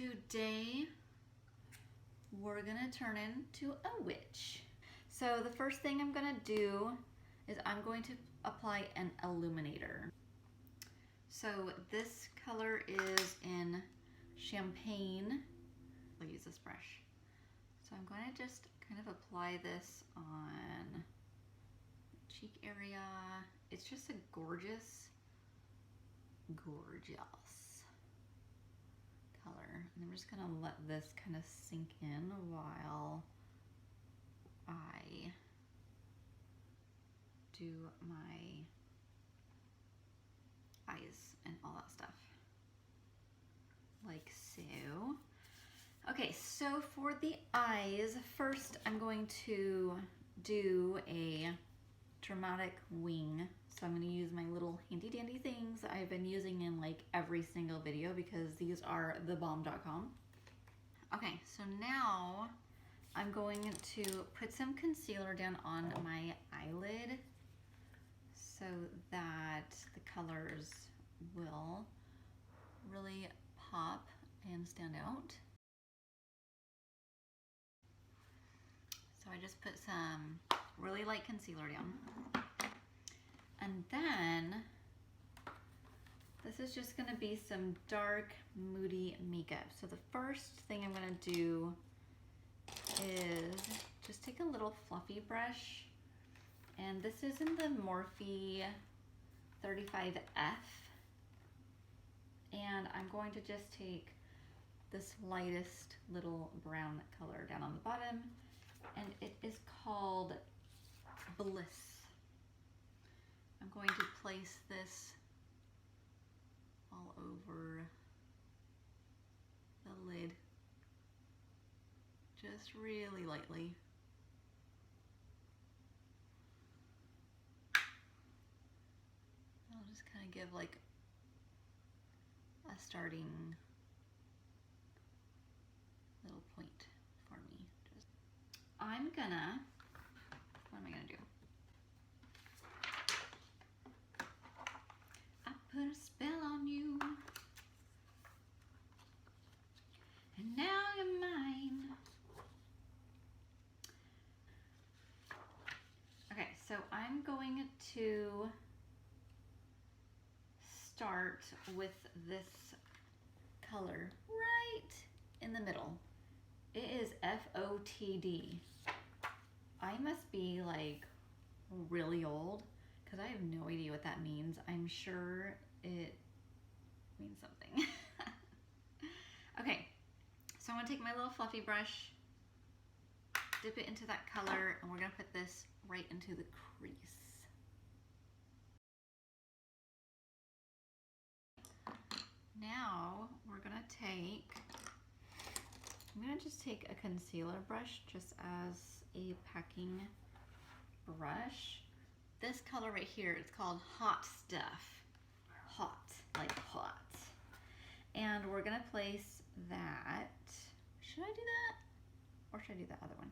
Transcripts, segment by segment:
Today we're gonna turn into a witch. So the first thing I'm gonna do is I'm going to apply an illuminator. So this color is in Champagne. I'll use this brush. So I'm going to just kind of apply this on the cheek area. It's just a gorgeous color. And I'm just gonna let this kind of sink in while I do my eyes and all that stuff, like so. Okay, so for the eyes, first I'm going to do a dramatic wing. So I'm going to use my little handy dandy things that I've been using in like every single video because these are thebomb.com. Okay, so now I'm going to put some concealer down on my eyelid so that the colors will really pop and stand out. So I just put some really light concealer down. And then this is just gonna be some dark, moody makeup. So the first thing I'm gonna do is just take a little fluffy brush, and this is in the Morphe 35F. And I'm going to just take this lightest little brown color down on the bottom, and it is called Bliss. I'm going to place this all over the lid, just really lightly. I'll just kind of give like a starting little point for me. What am I gonna do? I put a spell on you, and now you're mine. Okay, so I'm going to start with this color right in the middle. It is FOTD. I must be like really old because I have no idea what that means. I'm sure it means something. Okay, so I'm gonna take my little fluffy brush, dip it into that color, and we're gonna put this right into the crease. Now we're gonna I'm gonna just take a concealer brush just as a packing brush. This color right here, it's called Hot Stuff. Hot, like hot. And we're gonna place that. Should I do that? Or should I do that other one?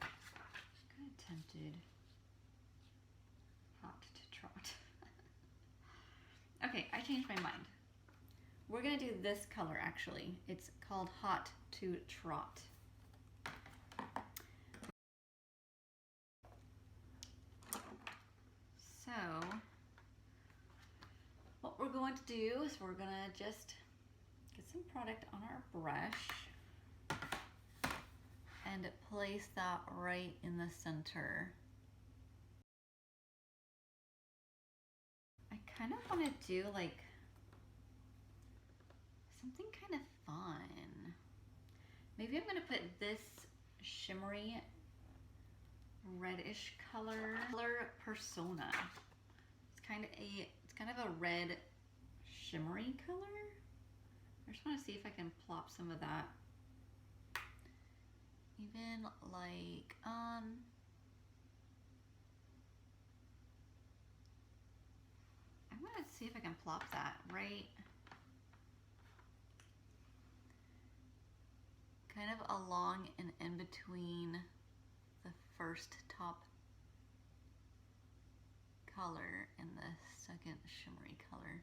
Kind of tempted. Hot to trot. Okay, I changed my mind. We're gonna do this color actually. It's called Hot to Trot. So, what we're going to do is we're gonna just get some product on our brush and place that right in the center. I kind of want to do like something kind of fun. Maybe I'm gonna put this shimmery reddish color Persona. It's kind of a red shimmery color. I just want to see if I can plop some of that. Even like I'm gonna see if I can plop that right kind of along and in between the first top color and the second shimmery color.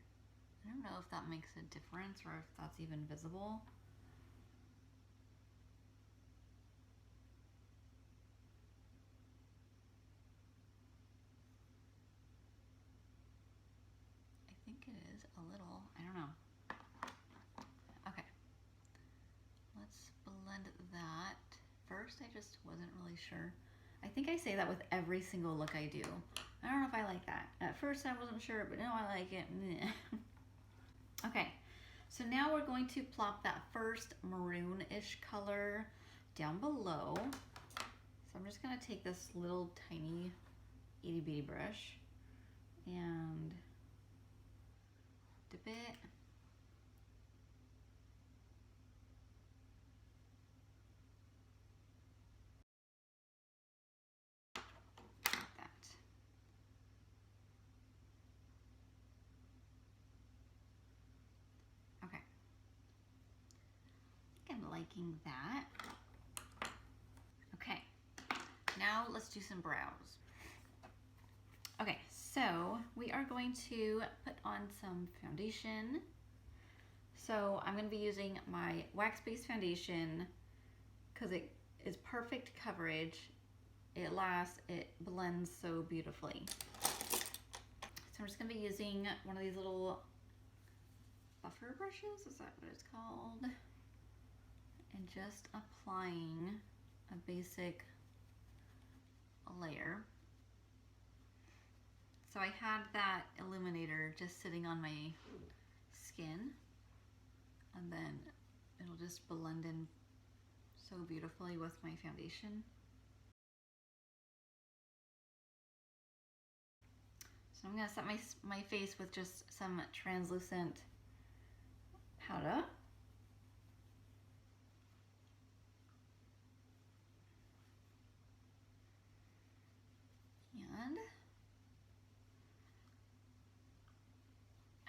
I don't know if that makes a difference or if that's even visible. I think it is a little, I don't know. Okay, let's blend that. First, I just wasn't really sure. I think I say that with every single look I do. I don't know if I like that. At first I wasn't sure, but now I like it. Okay, so now we're going to plop that first maroon-ish color down below. So I'm just gonna take this little tiny itty bitty brush and dip it. Like that. Okay. I think I'm liking that. Okay, now let's do some brows. Okay, so we are going to put on some foundation. So I'm going to be using my wax-based foundation because it is perfect coverage. It lasts, it blends so beautifully. So I'm just going to be using one of these little buffer brushes, is that what it's called? And just applying a basic layer. So I had that illuminator just sitting on my skin, and then it'll just blend in so beautifully with my foundation. So I'm gonna set my face with just some translucent powder. And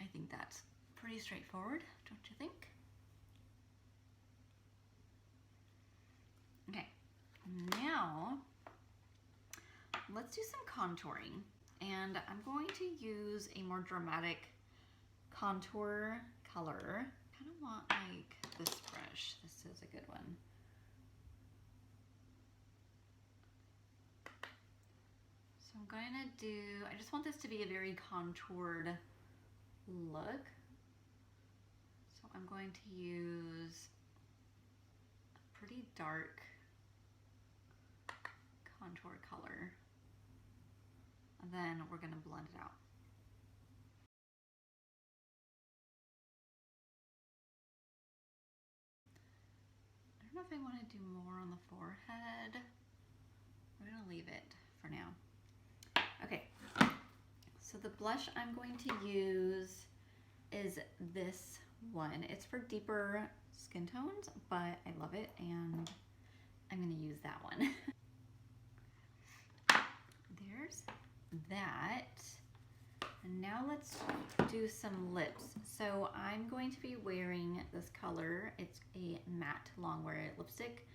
I think that's pretty straightforward, don't you think? Okay, now let's do some contouring. And I'm going to use a more dramatic contour color. I kind of want like this brush. This is a good one. So I'm going to do, I just want this to be a very contoured look. So I'm going to use a pretty dark contour color. And then we're going to blend it out. I don't know if I want to do more on the forehead. We're going to leave it for now. Okay, so the blush I'm going to use is this one. It's for deeper skin tones, but I love it and I'm going to use that one. There's that. And now let's do some lips. So I'm going to be wearing this color. It's a matte long-wear lipstick.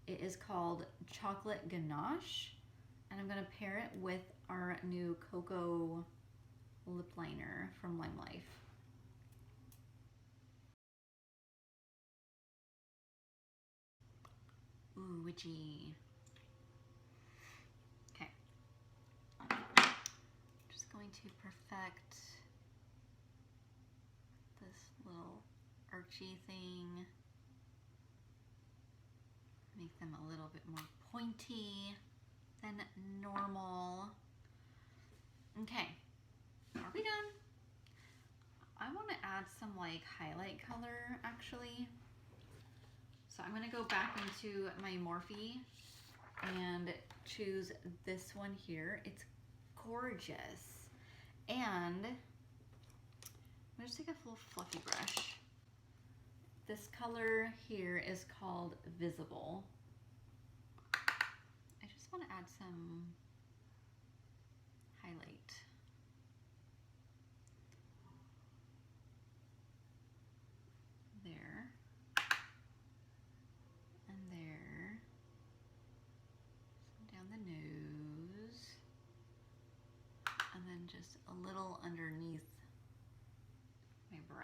It is called Chocolate Ganache. And I'm going to pair it with our new Coco lip liner from Limelife. Ooh, witchy. Okay. Just going to perfect this little archy thing. Make them a little bit more pointy than normal. Okay, are we done? I want to add some like highlight color actually. So I'm going to go back into my Morphe and choose this one here. It's gorgeous. And I'm going to take a little fluffy brush. This color here is called Visible. I just want to add some highlight. There. And there. Some down the nose. And then just a little underneath my brow.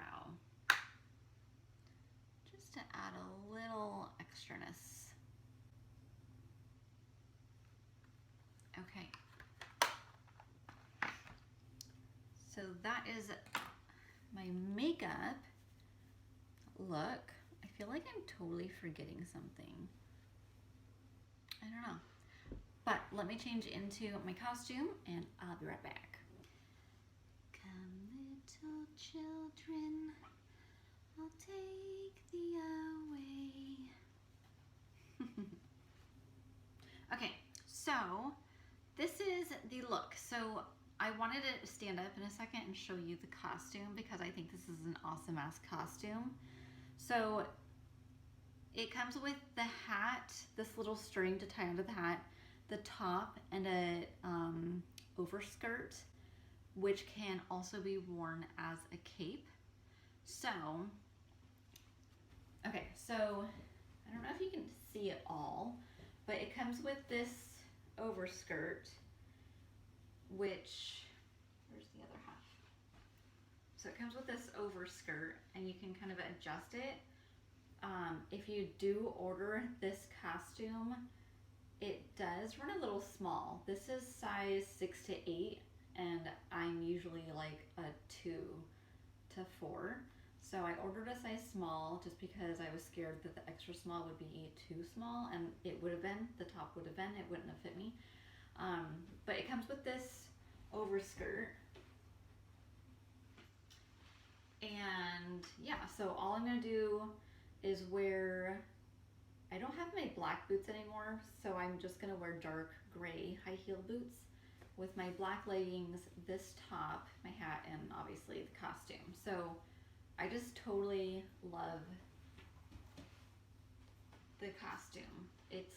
that is my makeup look. I feel like I'm totally forgetting something. I don't know. But let me change into my costume and I'll be right back. Come little children, I'll take thee away. Okay, so this is the look. So I wanted to stand up in a second and show you the costume because I think this is an awesome ass costume. So it comes with the hat, this little string to tie onto the hat, the top, and a overskirt, which can also be worn as a cape. So, okay, so I don't know if you can see it all, but it comes with this overskirt, which, where's the other half? So it comes with this overskirt and you can kind of adjust it. If you do order this costume, it does run a little small. This is size 6 to 8 and I'm usually like a 2 to 4. So I ordered a size small just because I was scared that the extra small would be too small, and it would have been, the top would have been, it wouldn't have fit me. But it comes with this overskirt. And yeah, so all I'm gonna do is wear, I don't have my black boots anymore, so I'm just gonna wear dark gray high heel boots with my black leggings, this top, my hat, and obviously the costume. So I just totally love the costume. It's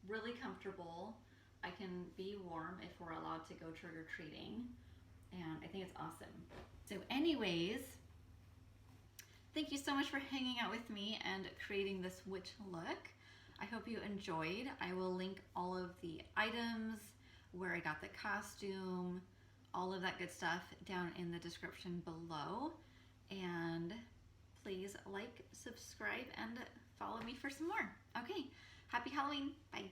really comfortable. I can be warm if we're allowed to go trick-or-treating, and I think it's awesome. So anyways, thank you so much for hanging out with me and creating this witch look. I hope you enjoyed. I will link all of the items, where I got the costume, all of that good stuff down in the description below. And please like, subscribe, and follow me for some more. Okay, happy Halloween. Bye.